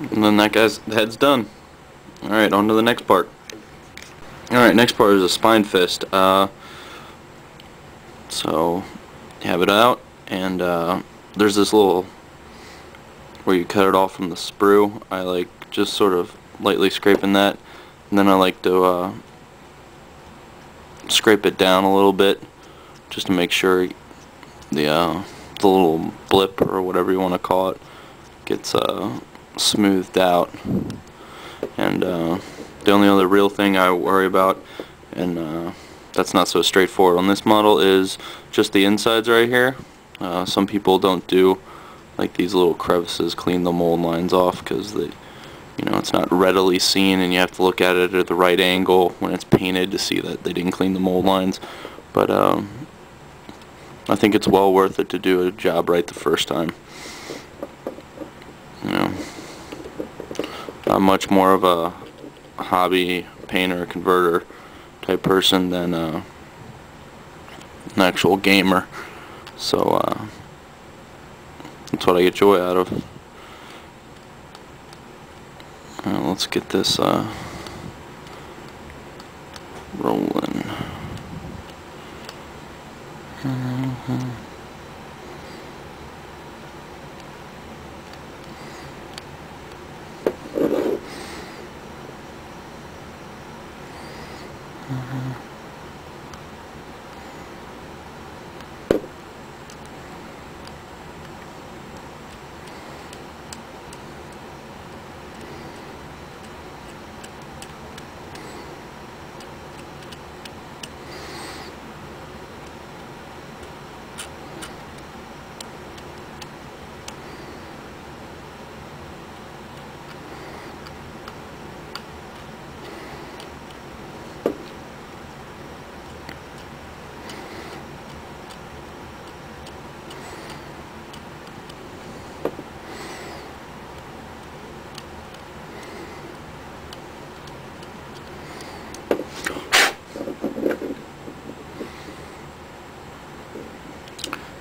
And then that guy's head's done. Alright, on to the next part. Alright, next part is a spine fist. So you have it out, and there's this little where you cut it off from the sprue. I like just sort of lightly scraping that, and then I like to scrape it down a little bit just to make sure the little blip or whatever you want to call it gets smoothed out. And the only other real thing I worry about, and that's not so straightforward on this model, is just the insides right here. Some people don't do like these little crevices, clean the mold lines off, because they, it's not readily seen, and you have to look at it at the right angle when it's painted to see that they didn't clean the mold lines. But I think it's well worth it to do a job right the first time. I'm much more of a hobby painter, converter type person than an actual gamer. So that's what I get joy out of. Let's get this rolling.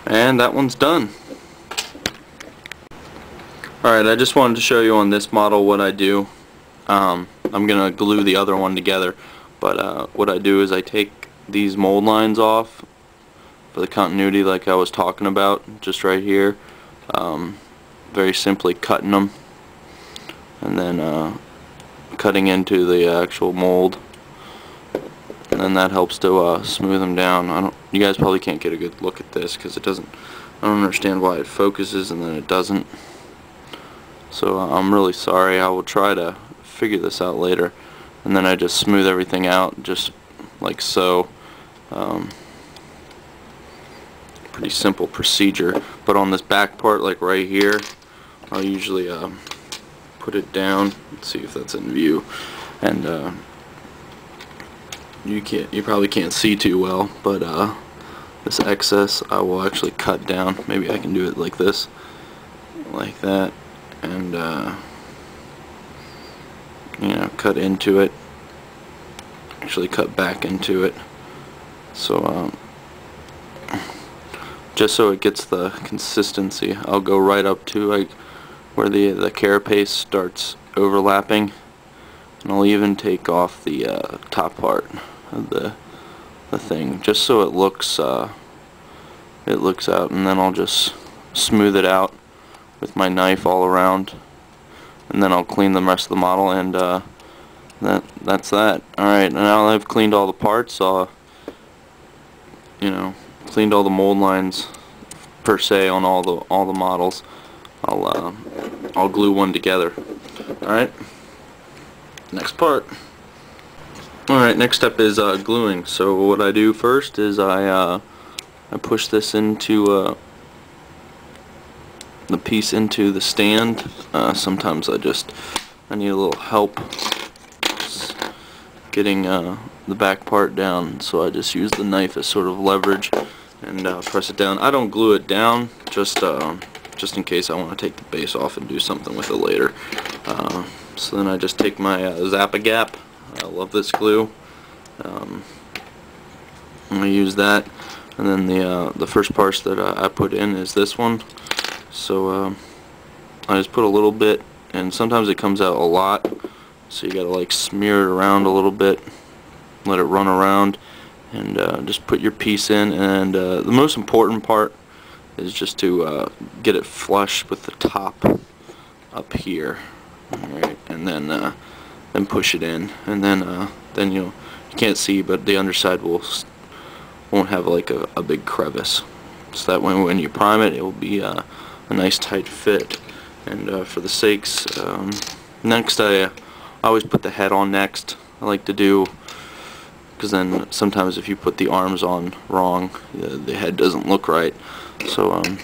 And that one's done. Alright, I just wanted to show you on this model what I do. I'm going to glue the other one together, but what I do is I take these mold lines off for the continuity like I was talking about, just right here. Very simply cutting them, and then cutting into the actual mold. And then that helps to smooth them down. You guys probably can't get a good look at this because it doesn't. I don't understand why it focuses and then it doesn't. So I'm really sorry. I will try to figure this out later. And then I just smooth everything out, just like so. Pretty simple procedure. But on this back part, like right here, I'll usually put it down. Let's see if that's in view. And you probably can't see too well, but this excess I will actually cut down. Maybe I can do it like this, like that, and cut into it, actually cut back into it, so just so it gets the consistency. I'll go right up to like where the carapace starts overlapping, and I'll even take off the top part of the thing, just so it looks out, and then I'll just smooth it out with my knife all around, and then I'll clean the rest of the model, and that's that. Alright, now that I've cleaned all the parts, cleaned all the mold lines per se on all the models, I'll glue one together. Alright, next part. Alright, next step is gluing. So what I do first is I push this into the piece into the stand. Sometimes I need a little help getting the back part down, so I just use the knife as sort of leverage and press it down. I don't glue it down, just in case I want to take the base off and do something with it later. So then I just take my Zap-A-Gap. I love this glue. I use that, and then the first parts that I put in is this one. So I just put a little bit and sometimes it comes out a lot, so you gotta like smear it around a little bit, let it run around, and just put your piece in. And the most important part is just to get it flush with the top up here. Alright, and then push it in, and then you can't see, but the underside won't have like a big crevice, so that when you prime it, it will be a nice tight fit. And for the sakes, next I always put the head on next. I like to do, because then sometimes if you put the arms on wrong, the head doesn't look right. So I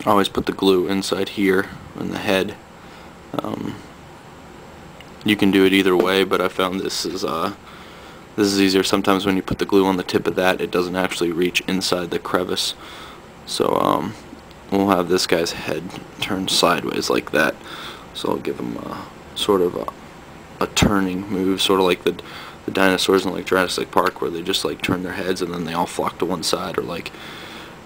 always put the glue inside here in the head. You can do it either way, but I found this is easier. Sometimes when you put the glue on the tip of that, it doesn't actually reach inside the crevice. So we'll have this guy's head turned sideways like that. So I'll give him sort of a turning move, sort of like the dinosaurs in like Jurassic Park, where they just like turn their heads and then they all flock to one side, or like,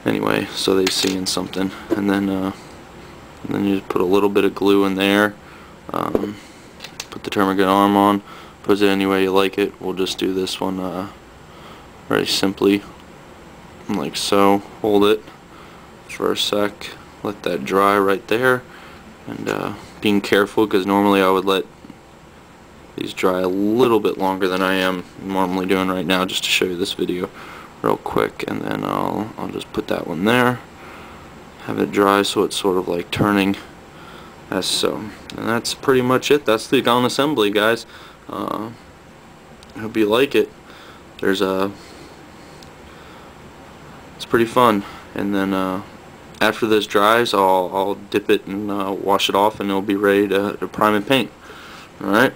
anyway, so they're seeing something. And then you just put a little bit of glue in there. Put the termagant arm on, put it any way you like it. We'll just do this one very simply, like so. Hold it for a sec, let that dry right there, and being careful, because normally I would let these dry a little bit longer than I am normally doing right now, just to show you this video real quick. And then I'll just put that one there, have it dry so it's sort of like turning as so. And that's pretty much it. That's the gun assembly, guys. I hope you like it. It's pretty fun. And then after this dries, I'll dip it and wash it off, and it'll be ready to prime and paint. Alright.